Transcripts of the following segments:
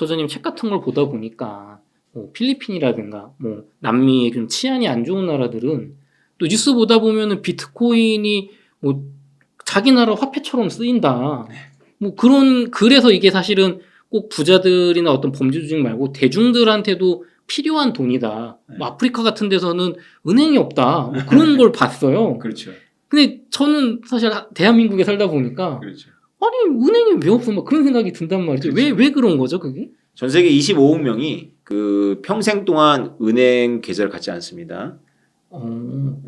저자님 책 같은 걸 보다 보니까 뭐 필리핀이라든가 뭐 남미의 좀 치안이 안 좋은 나라들은 또 뉴스 보다 보면은 비트코인이 뭐 자기 나라 화폐처럼 쓰인다. 뭐 그래서 이게 사실은 꼭 부자들이나 어떤 범죄 조직 말고 대중들한테도 필요한 돈이다. 뭐 아프리카 같은 데서는 은행이 없다. 뭐 그런 걸 봤어요. 그렇죠. 근데 저는 사실 대한민국에 살다 보니까 그렇죠. 아니 은행이 왜 없어? 막 그런 생각이 든단 말이죠. 그렇죠. 왜 그런 거죠, 그게? 전 세계 25억 명이 그 평생 동안 은행 계좌를 갖지 않습니다.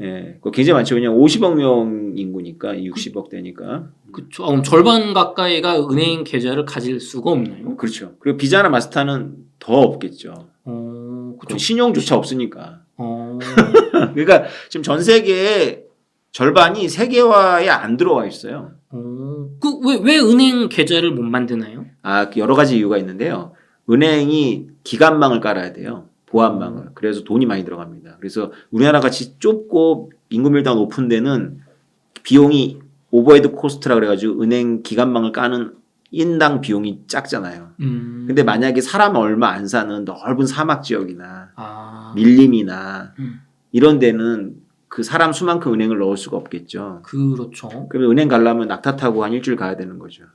예, 그거 굉장히 많죠. 그냥 50억 명 인구니까 60억 되니까. 그렇죠. 그럼 절반 가까이가 은행 계좌를 가질 수가 없나요? 그렇죠. 그리고 비자나 마스터는 더 없겠죠. 그렇죠. 신용조차 없으니까. 어, 그러니까 지금 전 세계의 절반이 세계화에 안 들어와 있어요. 왜 은행 계좌를 못 만드나요? 그 여러 가지 이유가 있는데요. 은행이 기간망을 깔아야 돼요. 보안망을. 그래서 돈이 많이 들어갑니다. 그래서 우리나라 같이 좁고 인구 밀도가 높은 데는 비용이 오버헤드 코스트라 그래가지고 은행 기간망을 까는 인당 비용이 작잖아요. 근데 만약에 사람 얼마 안 사는 넓은 사막 지역이나 밀림이나 이런 데는 그 사람 수만큼 은행을 넣을 수가 없겠죠. 그렇죠. 그러면 은행 가려면 낙타 타고 한 일주일 가야 되는 거죠.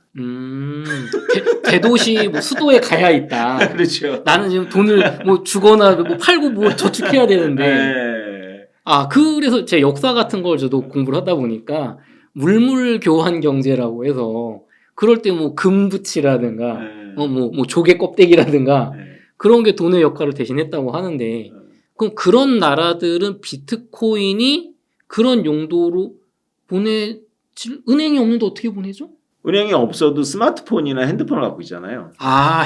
대도시 뭐 수도에 가야 있다. 그렇죠. 나는 지금 돈을 뭐 주거나 뭐 팔고 뭐 저축해야 되는데. 네. 그래서 제 역사 같은 걸 저도 공부를 하다 보니까 물물 교환 경제라고 해서 그럴 때 뭐 금붙이라든가 뭐 조개 껍데기라든가 그런 게 돈의 역할을 대신했다고 하는데 그럼 그런 나라들은 비트코인이 그런 용도로 은행이 없는데 어떻게 보내죠? 은행이 없어도 스마트폰이나 핸드폰을 갖고 있잖아요.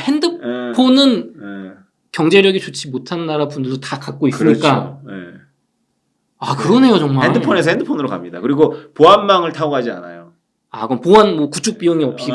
핸드폰은 경제력이 좋지 못한 나라 분들도 다 갖고 있으니까. 그렇죠. 그러네요, 정말. 핸드폰에서 핸드폰으로 갑니다. 그리고 보안망을 타고 가지 않아요. 그럼 보안 뭐 구축 비용이 없이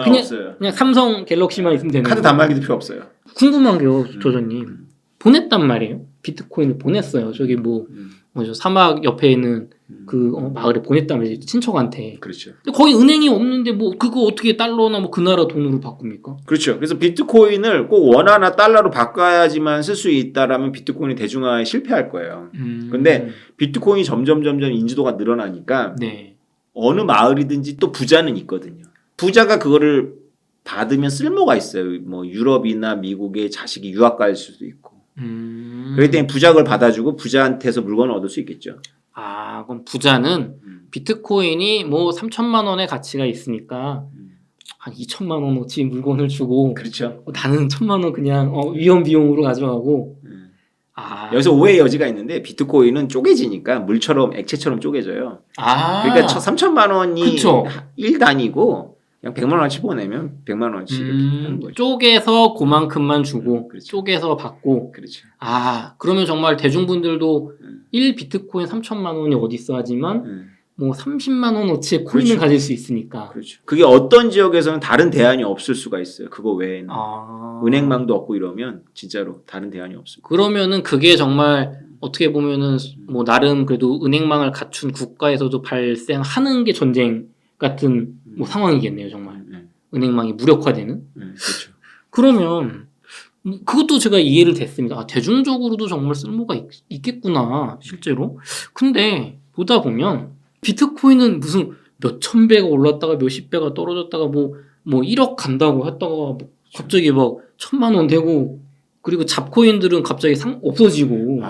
그냥 삼성 갤럭시만 있으면 되는 카드 단말기도 필요 없어요. 궁금한 게요, 조조님. 보냈단 말이에요. 비트코인을 보냈어요. 저기 뭐죠 사막 옆에 있는 그 마을에 보냈단 말이에요. 친척한테. 그렇죠. 근데 거기 은행이 없는데 뭐 그거 어떻게 달러나 뭐 그 나라 돈으로 바꿉니까? 그렇죠. 그래서 비트코인을 꼭 원화나 달러로 바꿔야지만 쓸 수 있다라면 비트코인이 대중화에 실패할 거예요. 근데 비트코인이 점점 인지도가 늘어나니까 어느 마을이든지 또 부자는 있거든요. 부자가 그거를 받으면 쓸모가 있어요. 뭐 유럽이나 미국의 자식이 유학 갈 수도 있고. 그렇기 때문에 부자가 그걸 받아주고 부자한테서 물건을 얻을 수 있겠죠. 그럼 부자는 비트코인이 뭐 3천만 원의 가치가 있으니까 한 2천만 원어치 물건을 주고 그렇죠. 나는 1천만 원 그냥 위험 비용으로 가져가고 여기서 오해의 여지가 있는데 비트코인은 쪼개지니까 물처럼 액체처럼 쪼개져요. 그러니까 3천만 원이 그쵸. 1단위고 그냥 100만 원어치 보내면 100만 원어치 이렇게 하는 거죠. 쪼개서 그만큼만 주고 그렇죠. 쪼개서 받고. 그렇죠. 그러면 정말 대중분들도 1비트코인 3천만 원이 어디 있어 하지만 뭐 30만 원어치의 코인을 그렇죠. 가질 수 있으니까. 그렇죠. 그게 어떤 지역에서는 다른 대안이 없을 수가 있어요. 그거 외에는. 은행망도 없고 이러면 진짜로 다른 대안이 없습니다. 그러면은 그게 정말 어떻게 보면은 뭐 나름 그래도 은행망을 갖춘 국가에서도 발생하는 게 전쟁 같은 뭐 상황이겠네요, 정말. 은행망이 무력화되는. 그렇죠. 그러면 그것도 제가 이해를 됐습니다. 대중적으로도 정말 쓸모가 있겠구나, 실제로. 근데 보다 보면 비트코인은 무슨 몇천 배가 올랐다가 몇십 배가 떨어졌다가 뭐 1억 간다고 했다가 뭐 갑자기 막 1,000만 원 되고 그리고 잡코인들은 갑자기 없어지고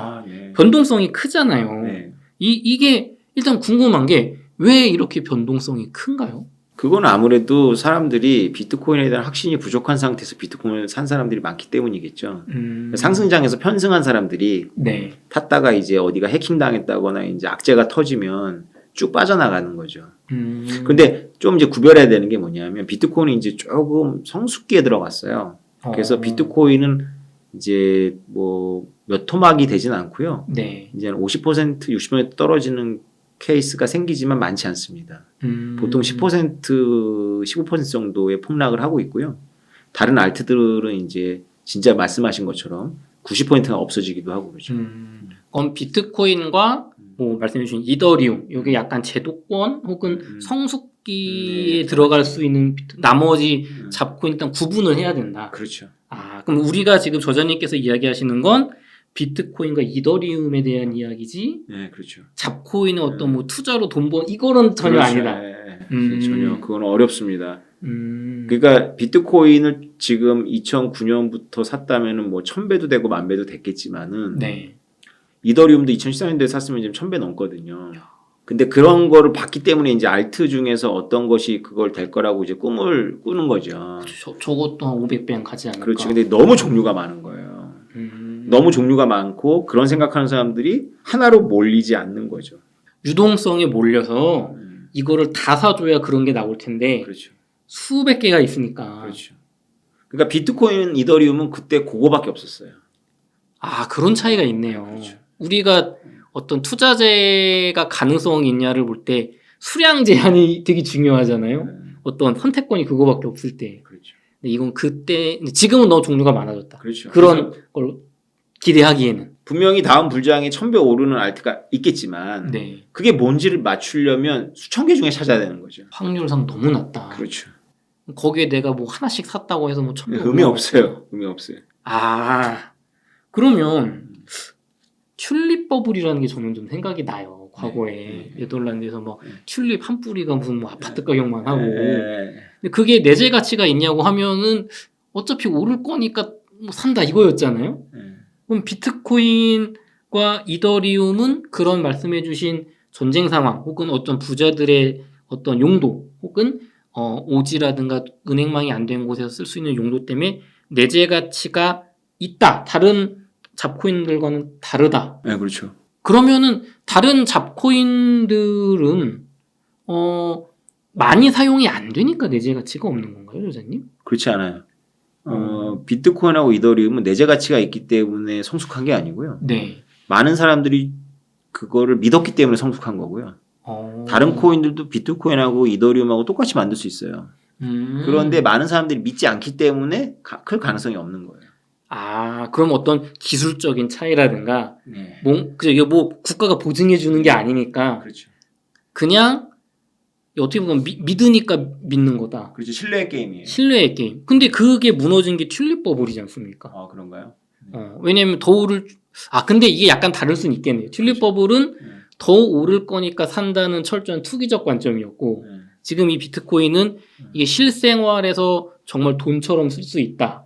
변동성이 크잖아요. 이게 일단 궁금한 게 왜 이렇게 변동성이 큰가요? 그건 아무래도 사람들이 비트코인에 대한 확신이 부족한 상태에서 비트코인을 산 사람들이 많기 때문이겠죠. 상승장에서 편승한 사람들이 탔다가 이제 어디가 해킹당했다거나 이제 악재가 터지면 쭉 빠져나가는 거죠. 근데 좀 이제 구별해야 되는 게 뭐냐면 비트코인이 이제 조금 성숙기에 들어갔어요. 그래서 비트코인은 이제 뭐 몇 토막이 되진 않고요. 이제 50% 60% 떨어지는 케이스가 생기지만 많지 않습니다. 보통 10% 15% 정도의 폭락을 하고 있고요. 다른 알트들은 이제 진짜 말씀하신 것처럼 90%가 없어지기도 하고 그러죠. 그럼 비트코인과 뭐 말씀해 주신 이더리움, 이게 약간 제도권 혹은 성숙 수백기에 들어갈 수 있는 나머지 잡코인 일단 구분을 해야 된다. 그렇죠. 아, 그럼 우리가 지금 저자님께서 이야기하시는 건 비트코인과 이더리움에 대한 이야기지. 네, 그렇죠. 잡코인은 어떤 뭐 투자로 돈 번 이거는 전혀 그렇죠. 아니다. 전혀 그건 어렵습니다. 그러니까 비트코인을 지금 2009년부터 샀다면은 뭐 1000배도 되고 10,000배도 됐겠지만은 네. 이더리움도 2014년도에 샀으면 지금 1000배 넘거든요. 근데 그런 거를 봤기 때문에 이제 알트 중에서 어떤 것이 그걸 될 거라고 이제 꿈을 꾸는 거죠. 저것도 한 500배는 가지 않을까. 그렇지. 근데 너무 종류가 많은 거예요. 너무 종류가 많고 그런 생각하는 사람들이 하나로 몰리지 않는 거죠. 유동성에 몰려서 이거를 다 사줘야 그런 게 나올 텐데 그렇죠. 수백 개가 있으니까. 그렇죠. 그러니까 비트코인, 이더리움은 그때 그거밖에 없었어요. 아, 그런 차이가 있네요. 그렇죠. 우리가 어떤 투자재가 가능성이 있냐를 볼 때 수량 제한이 되게 중요하잖아요. 어떤 선택권이 그거밖에 없을 때. 그렇죠. 근데 이건 그때 지금은 너무 종류가 많아졌다. 그렇죠. 그런 걸 기대하기에는. 분명히 다음 불장에 1000배 오르는 알트가 있겠지만 네. 그게 뭔지를 맞추려면 수천 개 중에 찾아야 되는 거죠. 확률상 너무 낮다. 그렇죠. 거기에 내가 뭐 하나씩 샀다고 해서 뭐 1000배 의미 없어요. 의미 없어요. 아, 그러면 튤립 버블이라는 게 저는 좀 생각이 나요. 과거에 네덜란드에서 뭐 튤립 한 뿌리가 무슨 뭐 아파트 가격만 하고. 근데 그게 내재 가치가 있냐고 하면은 어차피 오를 거니까 뭐 산다 이거였잖아요. 그럼 비트코인과 이더리움은 그런 말씀해주신 전쟁 상황 혹은 어떤 부자들의 어떤 용도 혹은 오지라든가 은행망이 안 된 곳에서 쓸 수 있는 용도 때문에 내재 가치가 있다. 다른 잡코인들과는 다르다. 네, 그렇죠. 그러면은 다른 잡코인들은 많이 사용이 안 되니까 내재 가치가 없는 건가요, 조사님? 그렇지 않아요. 비트코인하고 이더리움은 내재 가치가 있기 때문에 성숙한 게 아니고요. 네. 많은 사람들이 그거를 믿었기 때문에 성숙한 거고요. 다른 코인들도 비트코인하고 이더리움하고 똑같이 만들 수 있어요. 그런데 많은 사람들이 믿지 않기 때문에 클 가능성이 없는 거예요. 아, 그럼 어떤 기술적인 차이라든가, 네. 이게 뭐 국가가 보증해 주는 게 아니니까, 그렇죠. 그냥 어떻게 보면 믿으니까 믿는 거다. 그렇죠. 신뢰의 게임이에요. 신뢰의 게임. 근데 그게 무너진 게 튤립 버블이지 않습니까? 그런가요? 왜냐면 더 오를, 근데 이게 약간 다를 수는 있겠네요. 튤립 버블은 더 오를 거니까 산다는 철저한 투기적 관점이었고, 지금 이 비트코인은 이게 실생활에서 정말 돈처럼 쓸 수 있다.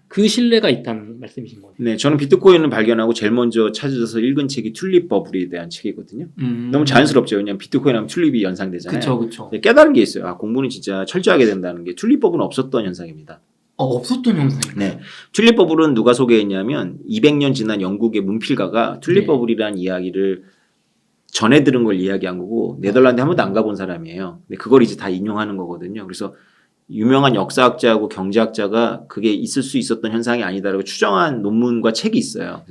그 신뢰가 있다는 말씀이신 거네요. 네, 저는 비트코인을 발견하고 제일 먼저 찾아서 읽은 책이 튤립 버블에 대한 책이거든요. 너무 자연스럽죠. 왜냐하면 비트코인 하면 튤립이 연상되잖아요. 그렇죠. 깨달은 게 있어요. 공부는 진짜 철저하게 된다는 게 튤립 버블은 없었던 현상입니다. 없었던 현상이요? 네, 튤립 버블은 누가 소개했냐면 200년 지난 영국의 문필가가 튤립 버블이라는 이야기를 전해 들은 걸 이야기한 거고 네덜란드에 한 번도 안 가본 사람이에요. 근데 그걸 이제 다 인용하는 거거든요. 그래서 유명한 역사학자하고 경제학자가 그게 있을 수 있었던 현상이 아니다라고 추정한 논문과 책이 있어요.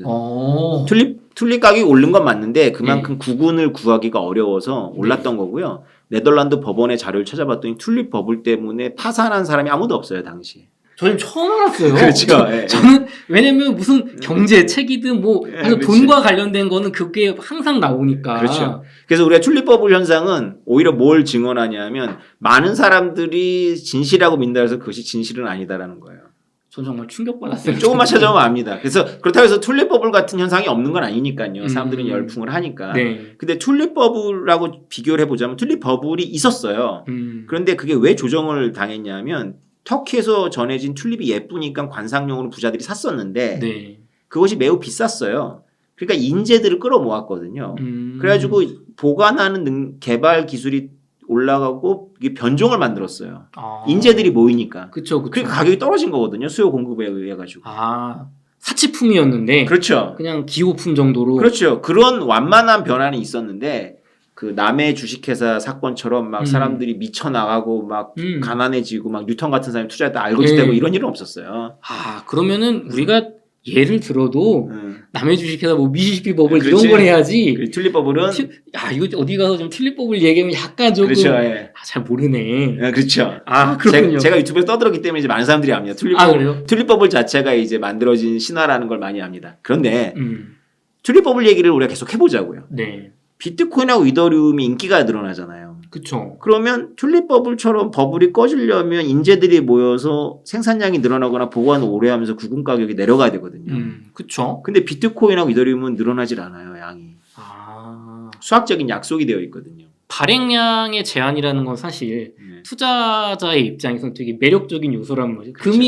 튤립 가격이 오른 건 맞는데 그만큼 구근을 구하기가 어려워서 올랐던 거고요. 네덜란드 법원의 자료를 찾아봤더니 튤립 버블 때문에 파산한 사람이 아무도 없어요, 당시에. 저는 처음 알았어요. 그렇죠. 저는 왜냐면 무슨 경제 책이든 뭐 돈과 관련된 거는 그게 항상 나오니까. 그렇죠. 그래서 우리가 튤립 버블 현상은 오히려 뭘 증언하냐면 많은 사람들이 진실이라고 믿는다 해서 그것이 진실은 아니다라는 거예요. 전 정말 충격받았어요. 조금만 찾아보면 압니다. 그래서 그렇다고 해서 튤립 버블 같은 현상이 없는 건 아니니까요. 사람들은 열풍을 하니까. 근데 튤립 버블하고 비교를 해보자면 튤립 버블이 있었어요. 그런데 그게 왜 조정을 당했냐면 터키에서 전해진 튤립이 예쁘니까 관상용으로 부자들이 샀었는데 그것이 매우 비쌌어요. 그러니까 인재들을 끌어모았거든요. 그래가지고 보관하는 개발 기술이 올라가고 이게 변종을 만들었어요. 인재들이 모이니까. 그쵸. 그러니까 가격이 떨어진 거거든요. 수요 공급에 의해 가지고. 사치품이었는데. 그렇죠. 그냥 기호품 정도로. 그렇죠. 그런 완만한 변화는 있었는데 그 남의 주식회사 사건처럼 막 사람들이 미쳐나가고 막 가난해지고 막 뉴턴 같은 사람이 투자했다 알고지되고 이런 일은 없었어요. 그러면은 우리가 예를 들어도 남의 주식회사 뭐 미시시피 버블 그렇지. 이런 걸 해야지. 튤립 버블은 이거 어디 가서 좀 튤립 버블 얘기하면 약간 조금 그렇죠. 잘 모르네. 그렇죠. 그렇군요. 제가 유튜브에 떠들었기 때문에 이제 많은 사람들이 압니다. 튤립 버블 자체가 이제 만들어진 신화라는 걸 많이 압니다. 그런데 튤립 버블 얘기를 우리가 계속 해보자고요. 네. 비트코인하고 이더리움이 인기가 늘어나잖아요. 그쵸. 그러면 튤립 버블처럼 버블이 꺼지려면 인재들이 모여서 생산량이 늘어나거나 보관을 오래 하면서 구금 가격이 내려가야 되거든요. 그쵸. 근데 비트코인하고 이더리움은 늘어나질 않아요, 양이. 아, 수학적인 약속이 되어 있거든요. 발행량의 제한이라는 건 사실 네. 투자자의 입장에서는 되게 매력적인 요소란 말이죠. 그렇죠.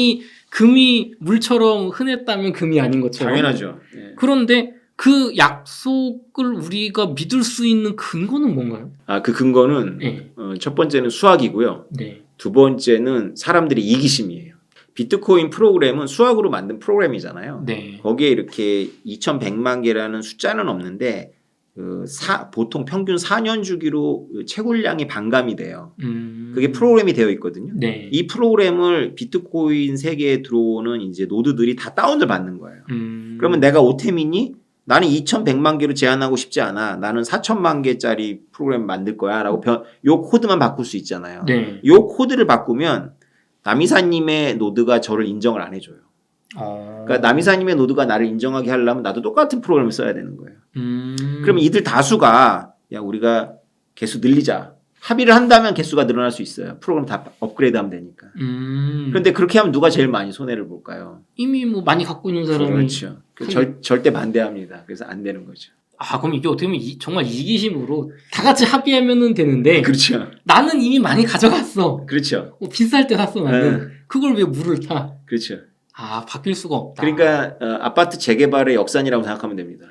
금이 물처럼 흔했다면 금이 아닌 것처럼. 당연하죠. 네. 그런데 그 약속을 우리가 믿을 수 있는 근거는 뭔가요? 그 근거는 네. 첫 번째는 수학이고요. 네. 두 번째는 사람들의 이기심이에요. 비트코인 프로그램은 수학으로 만든 프로그램이잖아요. 네. 거기에 이렇게 2100만 개라는 숫자는 없는데 보통 평균 4년 주기로 채굴량이 반감이 돼요. 그게 프로그램이 되어 있거든요. 네. 이 프로그램을 비트코인 세계에 들어오는 이제 노드들이 다 다운을 받는 거예요. 그러면 내가 오템이니 나는 2100만 개로 제한하고 싶지 않아. 나는 4000만 개짜리 프로그램 만들 거야. 라고 요 코드만 바꿀 수 있잖아요. 네. 요 코드를 바꾸면 남이사님의 노드가 저를 인정을 안 해줘요. 그러니까 남이사님의 노드가 나를 인정하게 하려면 나도 똑같은 프로그램을 써야 되는 거예요. 그러면 이들 다수가 야 우리가 개수 늘리자. 합의를 한다면 개수가 늘어날 수 있어요. 프로그램 다 업그레이드하면 되니까. 그런데 그렇게 하면 누가 제일 많이 손해를 볼까요? 이미 뭐 많이 갖고 있는 사람이. 그렇죠. 절대 반대합니다. 그래서 안 되는 거죠. 그럼 이게 어떻게 보면 정말 이기심으로 다 같이 합의하면 되는데 그렇죠. 나는 이미 많이 가져갔어. 그렇죠. 비쌀 때 샀어 나는. 그걸 왜 물을 타? 그렇죠. 바뀔 수가 없다. 그러니까 아파트 재개발의 역산이라고 생각하면 됩니다.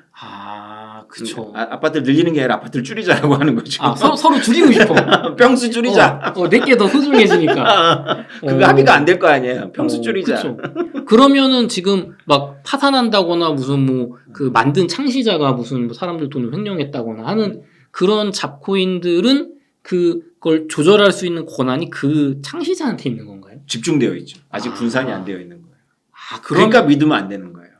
그쵸. 아파트를 늘리는 게 아니라 아파트를 줄이자라고 하는 거죠. 서로 줄이고 싶어. 평수 줄이자. 내게 더 소중해지니까. 그거 합의가 안 될 거 아니에요. 평수 줄이자. 그쵸. 그러면은 지금 막 파산한다거나 무슨 뭐 그 만든 창시자가 무슨 뭐 사람들 돈을 횡령했다거나 하는 그런 잡코인들은 그걸 조절할 수 있는 권한이 그 창시자한테 있는 건가요? 집중되어 있죠. 아직 분산이 안 되어 있는 거예요. 그러니까 그러니까 믿으면 안 되는 거예요.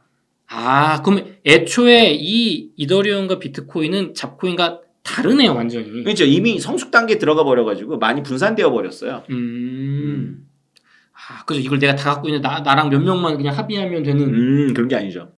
그럼 애초에 이 이더리움과 비트코인은 잡코인과 다르네요, 완전히. 그렇죠. 이미 성숙 단계에 들어가 버려가지고 많이 분산되어 버렸어요. 그죠. 이걸 내가 다 갖고 있는 나랑 몇 명만 그냥 합의하면 되는. 그런 게 아니죠.